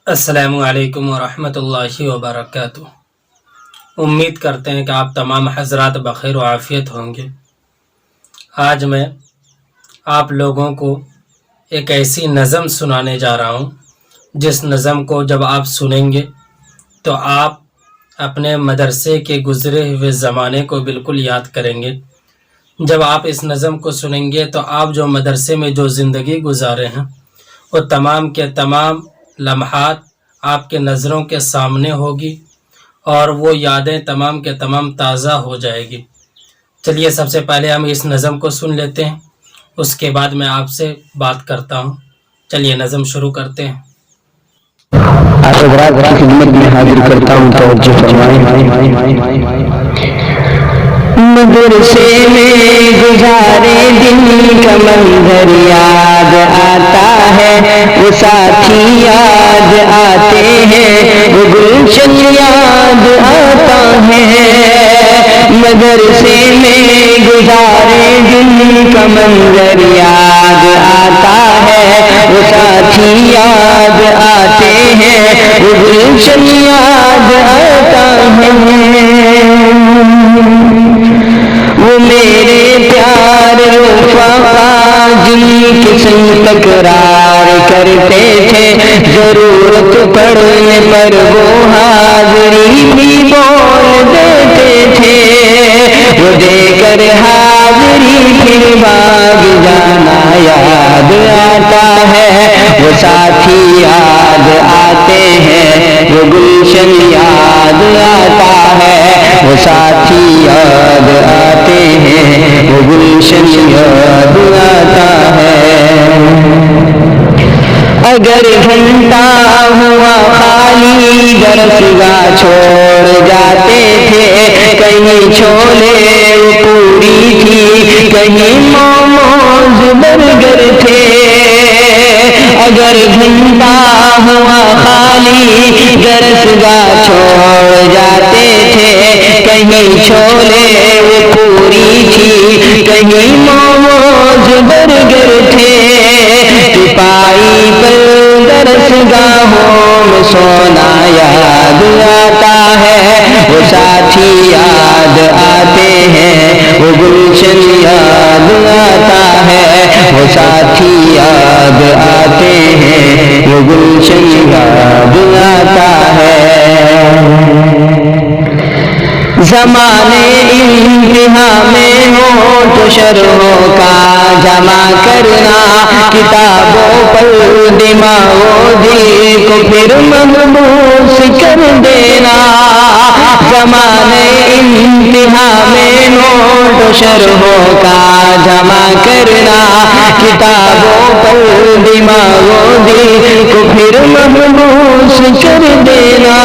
السلام علیکم ورحمۃ اللہ وبرکاتہ۔ امید کرتے ہیں کہ آپ تمام حضرات بخیر و عافیت ہوں گے۔ آج میں آپ لوگوں کو ایک ایسی نظم سنانے جا رہا ہوں جس نظم کو جب آپ سنیں گے تو آپ اپنے مدرسے کے گزرے ہوئے زمانے کو بالکل یاد کریں گے۔ جب آپ اس نظم کو سنیں گے تو آپ جو مدرسے میں جو زندگی گزارے ہیں وہ تمام کے تمام لمحات آپ کے نظروں کے سامنے ہوگی اور وہ یادیں تمام کے تمام تازہ ہو جائے گی۔ چلیے سب سے پہلے ہم اس نظم کو سن لیتے ہیں، اس کے بعد میں آپ سے بات کرتا ہوں۔ چلیے نظم شروع کرتے ہیں۔ آپ حضرات کی خدمت میں حاضر کرتا ہوں، توجہ فرمائیں۔ مدرسے میں گزارے دن کا منظر یاد آتا ہے، وہ ساتھی یاد آتے ہیں، وہ گلشن یاد آتا ہے۔ مدرسے میں گزارے دن کا منظر یاد آتا ہے، وہ ساتھی یاد آتے ہیں، وہ گلشن یاد آتا ہے۔ وہ میرے پیار رفقا جن کے سنگ تکرار کرتے تھے، ضرورت پڑنے پر وہ حاضری بھی بول دیتے تھے۔ وہ دے کر حاضری پھر بھاگ جانا یاد آتا ہے، وہ ساتھی یاد آتے ہیں، وہ گلشن یاد آتا ہے، وہ ساتھی یاد آتے ہیں، وہ گلشن یاد آتا ہے۔ اگر گھنٹہ ہوا خالی درسگاہ چھوڑ جاتے تھے، کہیں چھولے پوری تھی، کہیں موموز برگر تھے۔ اگر گھنٹہ ہوا خالی درسگاہ چھوڑ جاتے تھے، کہیں چھولے پوری تھی، کہیں موموز برگر تھے۔ ٹپائی پر درسگاہوں میں سونا یاد آتا ہے، وہ ساتھی یاد آتے ہیں، وہ گلشن یاد آتا ہے، وہ ساتھی یاد آتے ہیں، وہ گلشن یاد آتا ہے۔ زمانے انتہا میں ہو تو شرحوں کا جمع کرنا، کتابوں پر دماغ و دل کو پھر محبوس کر دینا۔ زمانے انتہا میں ہو تو شرحوں کا جمع کرنا، کتابوں پر دماغ و دل کو پھر محبوس کر دینا۔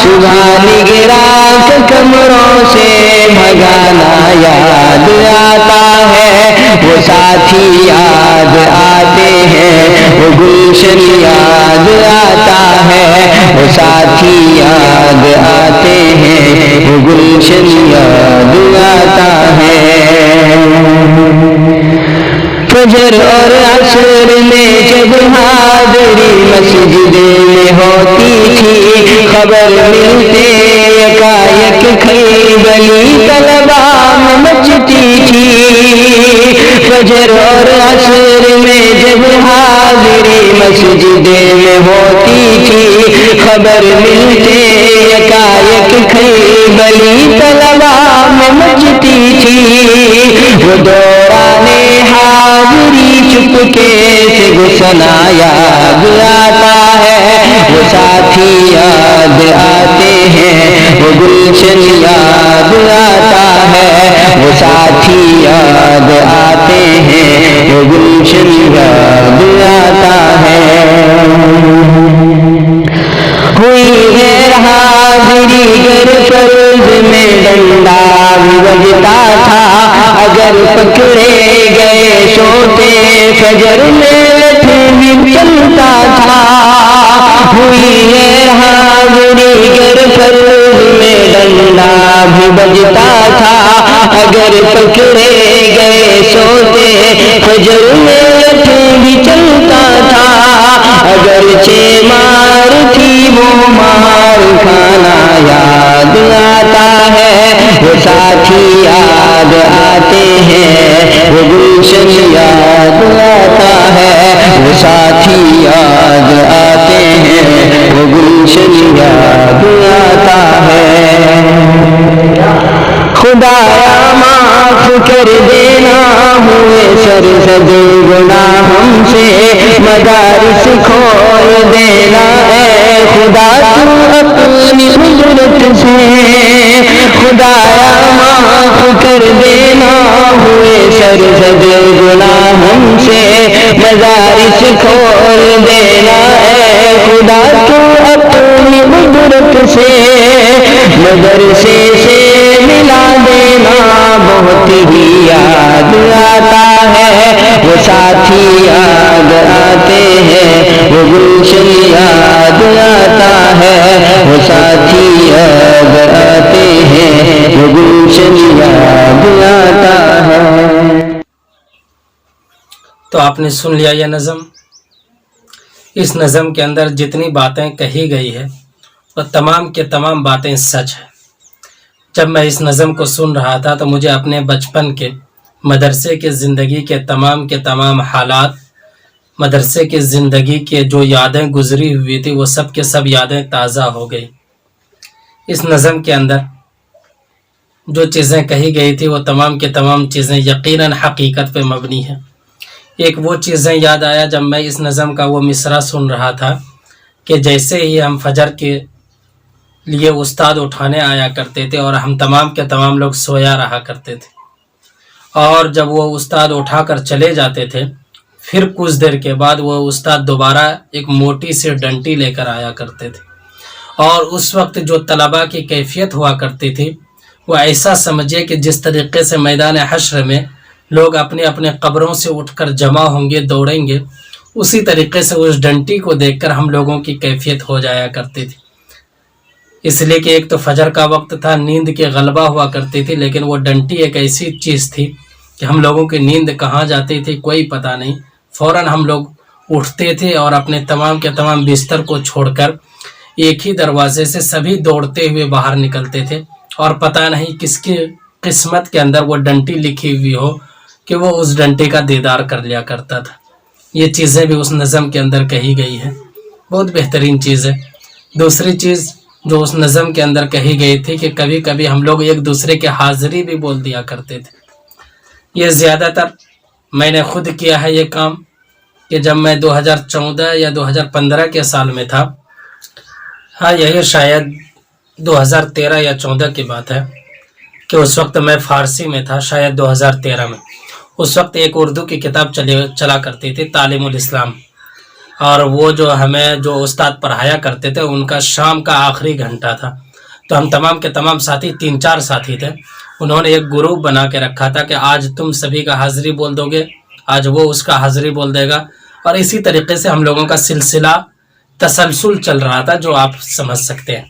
صبح نگراں کے کمروں سے بھگانا یاد آتا ہے، وہ ساتھی یاد آتے ہیں، وہ گلشن یاد آتا ہے، وہ ساتھی یاد آتے ہیں، وہ گلشن یاد آتا ہے۔ فجر اور عصر میں جب حاضری مسجد میں ہوتی تھی، خبر ملتے یکایک کھلبلی طلبا میں مچتی تھی۔ فجر اور عصر میں جب حاضری مسجد میں ہوتی تھی، خبر ملتے یکایک کھلبلی طلبا میں مچتی تھی۔ وہ دوران حاضری چپکے سے گھسنا یاد آتا ہے، وہ ساتھی یاد آتے ہیں، وہ گلشن یاد آتا ہے، وہ ساتھی یاد آتے ہیں، وہ گلشن یاد آتا ہے۔ ہوئی غیر حاضری گر فرض میں ڈنڈا بھی بجتا تھا، اگر پکڑے گئے سوتے فجر میں بھی چلتا تھا۔ ہوئی غیر حاضری گر فرض میں ڈنڈا بھی بجتا تھا، اگر پکڑے گئے سوتے فجر میں بھی چلتا تھا۔ اگرچہ مار وہ گلشن یاد آتا ہے، وہ ساتھی یاد آتے ہیں، وہ گلشن یاد آتا ہے۔ خدایا معاف کر دینا، ہوئے سرزد گناہ ہم سے، مدارس کھول دینا اے خدا تو اپنی قدرت سے۔ خدایا معاف کر دینا، ہوئے سرزد گناہ ہم سے، مدارس کھول دینا اے خدا تو اپنی قدرت سے۔ مدرسے سے ملا دینا، بہت ہی یاد آتا ہے، وہ ساتھی یاد آتے ہیں، وہ گلشن یاد آتا ہے، وہ ساتھی یاد آتے ہیں، وہ گلشن یاد آتا ہے۔ تو آپ نے سن لیا یہ نظم۔ اس نظم کے اندر جتنی باتیں کہی گئی ہے وہ تمام کے تمام باتیں سچ ہیں۔ جب میں اس نظم کو سن رہا تھا تو مجھے اپنے بچپن کے مدرسے کے زندگی کے تمام حالات، مدرسے کی زندگی کے جو یادیں گزری ہوئی تھی وہ سب کے سب یادیں تازہ ہو گئی۔ اس نظم کے اندر جو چیزیں کہی گئی تھی وہ تمام کے تمام چیزیں یقیناً حقیقت پہ مبنی ہیں۔ ایک وہ چیزیں یاد آیا جب میں اس نظم کا وہ مصرع سن رہا تھا کہ جیسے ہی ہم فجر کے لیے استاد اٹھانے آیا کرتے تھے اور ہم تمام کے تمام لوگ سویا رہا کرتے تھے، اور جب وہ استاد اٹھا کر چلے جاتے تھے پھر کچھ دیر کے بعد وہ استاد دوبارہ ایک موٹی سی ڈنٹی لے کر آیا کرتے تھے، اور اس وقت جو طلباء کی کیفیت ہوا کرتی تھی وہ ایسا سمجھے کہ جس طریقے سے میدان حشر میں لوگ اپنے اپنے قبروں سے اٹھ کر جمع ہوں گے، دوڑیں گے، اسی طریقے سے اس ڈنٹی کو دیکھ کر ہم لوگوں کی کیفیت ہو جایا کرتی تھی۔ اس لیے کہ ایک تو فجر کا وقت تھا، نیند کے غلبہ ہوا کرتی تھی، لیکن وہ ڈنٹی ایک ایسی چیز تھی کہ ہم لوگوں کی نیند کہاں جاتی تھی کوئی پتہ نہیں، فوراً ہم لوگ اٹھتے تھے اور اپنے تمام کے تمام بستر کو چھوڑ کر ایک ہی دروازے سے سبھی دوڑتے ہوئے باہر نکلتے تھے، اور پتہ نہیں کس کی قسمت کے اندر وہ ڈنٹی لکھی ہوئی ہو کہ وہ اس ڈنٹی کا دیدار کر لیا کرتا تھا۔ یہ چیزیں بھی اس نظم کے اندر کہی گئی ہیں، بہت بہترین چیز ہے۔ دوسری چیز جو اس نظم کے اندر کہی گئی تھی کہ کبھی کبھی ہم لوگ ایک دوسرے کے حاضری بھی بول دیا کرتے تھے۔ یہ زیادہ تر میں نے خود کیا ہے یہ کام، کہ جب میں 2014 یا 2015 کے سال میں تھا، ہاں یہی شاید 2013 یا 14 کی بات ہے، کہ اس وقت میں فارسی میں تھا، شاید 2013 میں۔ اس وقت ایک اردو کی کتاب چلا کرتی تھی، تعلیم الاسلام، اور وہ جو ہمیں جو استاد پڑھایا کرتے تھے ان کا شام کا آخری گھنٹہ تھا، تو ہم تمام کے تمام ساتھی 3-4 ساتھی تھے، انہوں نے ایک گروپ بنا کے رکھا تھا کہ آج تم سبھی کا حاضری بول دو گے، آج وہ اس کا حاضری بول دے گا، اور اسی طریقے سے ہم لوگوں کا سلسلہ تسلسل چل رہا تھا جو آپ سمجھ سکتے ہیں۔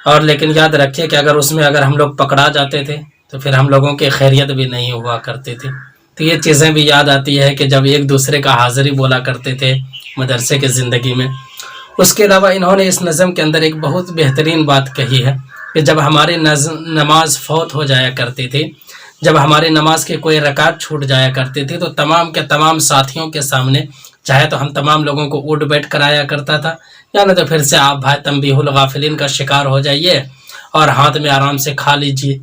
اور لیکن یاد رکھیے کہ اگر ہم لوگ پکڑا جاتے تھے تو پھر ہم لوگوں کی خیریت بھی نہیں ہوا کرتی تھی۔ تو یہ چیزیں بھی یاد آتی ہے کہ جب ایک دوسرے کا حاضری بولا کرتے تھے مدرسے کے زندگی میں۔ اس کے علاوہ انہوں نے اس نظم کے اندر ایک بہت بہترین بات کہی ہے کہ جب ہماری نماز فوت ہو جایا کرتی تھی، جب ہماری نماز کی کوئی رکعت چھوٹ جایا کرتی تھی تو تمام کے تمام ساتھیوں کے سامنے چاہے تو ہم تمام لوگوں کو اٹھ بیٹھ کرایا کرتا تھا، یا نہ تو پھر سے آپ بھائی تنبیہ الغافلین کا شکار ہو جائیے اور ہاتھ میں آرام سے کھا لیجیے۔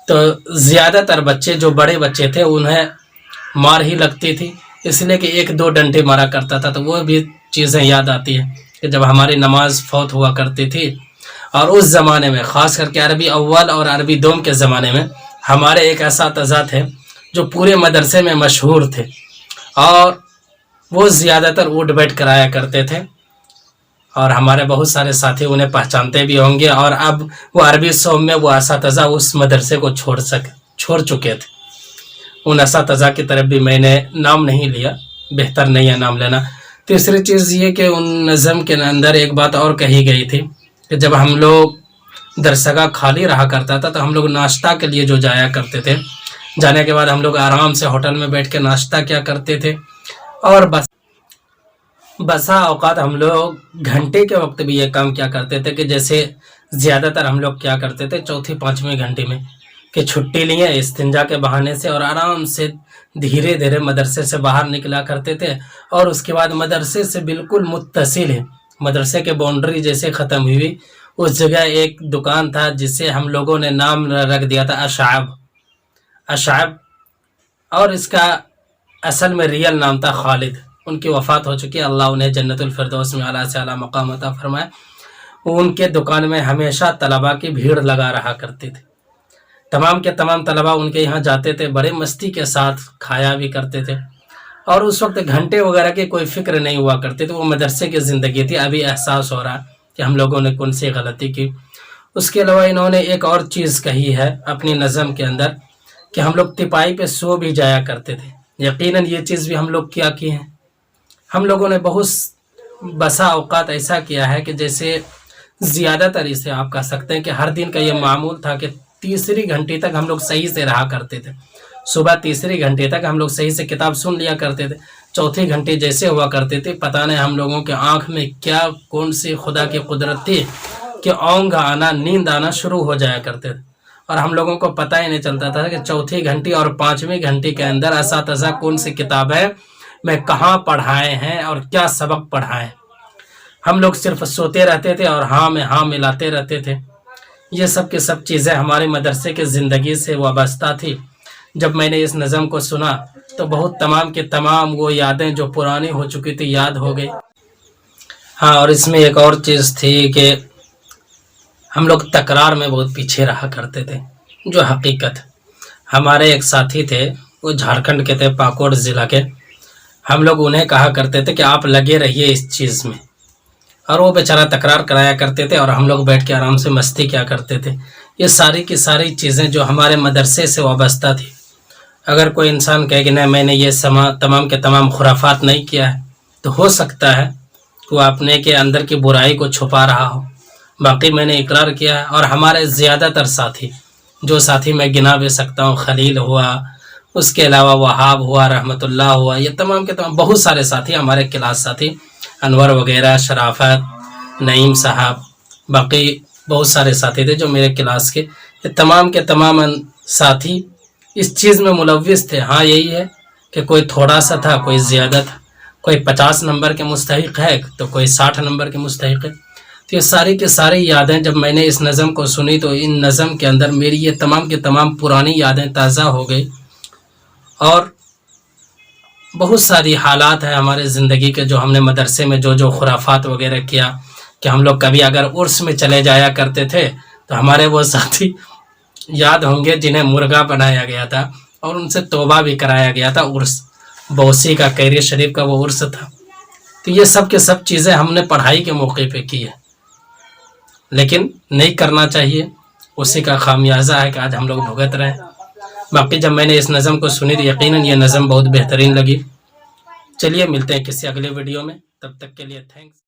تو زیادہ تر بچے جو بڑے بچے تھے انہیں مار ہی لگتی تھی، اس لیے کہ 1-2 ڈنڈے مارا کرتا تھا۔ تو وہ بھی چیزیں یاد آتی ہیں کہ جب ہماری نماز فوت ہوا کرتی تھی، اور اس زمانے میں خاص کر کے عربی اول اور عربی دوم کے زمانے میں ہمارے ایک اساتذہ تھے جو پورے مدرسے میں مشہور تھے، اور وہ زیادہ تر اٹھ بیٹھ کرایا کرتے تھے، اور ہمارے بہت سارے ساتھی انہیں پہچانتے بھی ہوں گے، اور اب وہ عربی سوم میں وہ اساتذہ اس مدرسے کو چھوڑ چکے تھے۔ ان اساتذہ کی طرف بھی میں نے نام نہیں لیا، بہتر نہیں ہے نام لینا۔ تیسری چیز یہ کہ ان نظم کے اندر ایک بات اور کہی گئی تھی کہ جب ہم لوگ درسگاہ خالی رہا کرتا تھا تو ہم لوگ ناشتہ کے لیے جو جایا کرتے تھے، جانے کے بعد ہم لوگ آرام سے ہوٹل میں بیٹھ کے ناشتہ کیا کرتے تھے، اور بسا اوقات ہم لوگ گھنٹے کے وقت بھی یہ کام کیا کرتے تھے کہ جیسے زیادہ تر ہم لوگ کیا کرتے تھے 4-5ویں گھنٹے میں کہ چھٹی لیے استنجا کے بہانے سے اور آرام سے دھیرے دھیرے مدرسے سے باہر نکلا کرتے تھے. اور اس کے بعد مدرسے سے بالکل متصل ہے، مدرسے کے باؤنڈری جیسے ختم ہوئی اس جگہ ایک دکان تھا جسے ہم لوگوں نے نام رکھ دیا تھا اشعب، اور اس کا اصل میں ریئل نام تھا خالد. ان کی وفات ہو چکی ہے، اللہ انہیں جنت الفردوس میں اعلیٰ سے اعلیٰ مقام عطا فرمائے. ان کے دکان میں ہمیشہ طلباء کی بھیڑ لگا رہا کرتی تھی. تمام کے تمام طلباء ان کے یہاں جاتے تھے، بڑے مستی کے ساتھ کھایا بھی کرتے تھے. اور اس وقت گھنٹے وغیرہ کی کوئی فکر نہیں ہوا کرتی تھی، وہ مدرسے کی زندگی تھی. ابھی احساس ہو رہا کہ ہم لوگوں نے کون سی غلطی کی. اس کے علاوہ انہوں نے ایک اور چیز کہی ہے اپنی نظم کے اندر کہ ہم لوگ تپائی پہ سو بھی جایا کرتے تھے. یقیناً یہ چیز بھی ہم لوگ کیا کی ہیں. ہم لوگوں نے بہت بسا اوقات ایسا کیا ہے کہ جیسے زیادہ تر اسے آپ کہہ سکتے ہیں کہ ہر دن کا یہ معمول تھا کہ تیسری گھنٹی تک ہم لوگ صحیح سے رہا کرتے تھے. صبح تیسری گھنٹے تک ہم لوگ صحیح سے کتاب سن لیا کرتے تھے. چوتھی گھنٹی جیسے ہوا کرتے تھے، پتہ نہیں ہم لوگوں کے آنکھ میں کیا کون سی خدا کی قدرت تھی کہ اونگ آنا، نیند آنا شروع ہو جایا کرتے تھے. اور ہم لوگوں کو پتہ ہی نہیں چلتا تھا کہ چوتھی گھنٹی اور پانچویں گھنٹی کے اندر اساتذہ کون سی کتابیں میں کہاں پڑھائے ہیں اور کیا سبق پڑھائے. ہم لوگ صرف سوتے رہتے تھے اور ہاں میں ہاں ملاتے رہتے تھے. یہ سب کی سب چیزیں ہمارے مدرسے کی زندگی سے وابستہ تھی. جب میں نے اس نظم کو سنا تو بہت تمام کے تمام وہ یادیں جو پرانی ہو چکی تھی یاد ہو گئی. ہاں، اور اس میں ایک اور چیز تھی کہ ہم لوگ تکرار میں بہت پیچھے رہا کرتے تھے. جو حقیقت، ہمارے ایک ساتھی تھے، وہ جھارکھنڈ کے تھے، پاکوڑ ضلع کے. ہم لوگ انہیں کہا کرتے تھے کہ آپ لگے رہیے اس چیز میں، اور وہ بیچارہ تکرار کرایا کرتے تھے اور ہم لوگ بیٹھ کے آرام سے مستی کیا کرتے تھے. یہ ساری کی ساری چیزیں جو ہمارے مدرسے سے وابستہ تھی. اگر کوئی انسان کہے کہ نہیں میں نے یہ تمام کے تمام خرافات نہیں کیا ہے، تو ہو سکتا ہے کہ وہ اپنے کے اندر کی برائی کو چھپا رہا ہو. باقی میں نے اقرار کیا ہے، اور ہمارے زیادہ تر ساتھی، جو ساتھی میں گنا بھی سکتا ہوں، خلیل ہوا، اس کے علاوہ وہاب ہوا، رحمت اللہ ہوا، یہ تمام کے تمام بہت سارے ساتھی، ہمارے کلاس ساتھی انور وغیرہ، شرافت، نعیم صاحب، باقی بہت سارے ساتھی تھے جو میرے کلاس کے. یہ تمام کے تمام ساتھی اس چیز میں ملوث تھے. ہاں یہی ہے کہ کوئی تھوڑا سا تھا، کوئی زیادہ تھا، کوئی 50 نمبر کے مستحق ہے تو کوئی 60 نمبر کے مستحق ہے. تو یہ ساری کی ساری یادیں جب میں نے اس نظم کو سنی تو ان نظم کے اندر میری یہ تمام کے تمام پرانی یادیں تازہ ہو گئی. اور بہت ساری حالات ہیں ہمارے زندگی کے جو ہم نے مدرسے میں جو خرافات وغیرہ کیا، کہ ہم لوگ کبھی اگر عرس میں چلے جایا کرتے تھے تو ہمارے وہ ساتھی یاد ہوں گے جنہیں مرغا بنایا گیا تھا اور ان سے توبہ بھی کرایا گیا تھا. عرس بوسی کا، کیری شریف کا وہ عرس تھا. تو یہ سب کے سب چیزیں ہم نے پڑھائی کے موقع پہ کی ہے، لیکن نہیں کرنا چاہیے. اسی کا خامیازہ ہے کہ آج ہم لوگ بھگت رہے ہیں. باقی جب میں نے اس نظم کو سنی تو یقیناً یہ نظم بہت بہترین لگی. چلیے ملتے ہیں کسی اگلے ویڈیو میں، تب تک کے لیے تھینکس.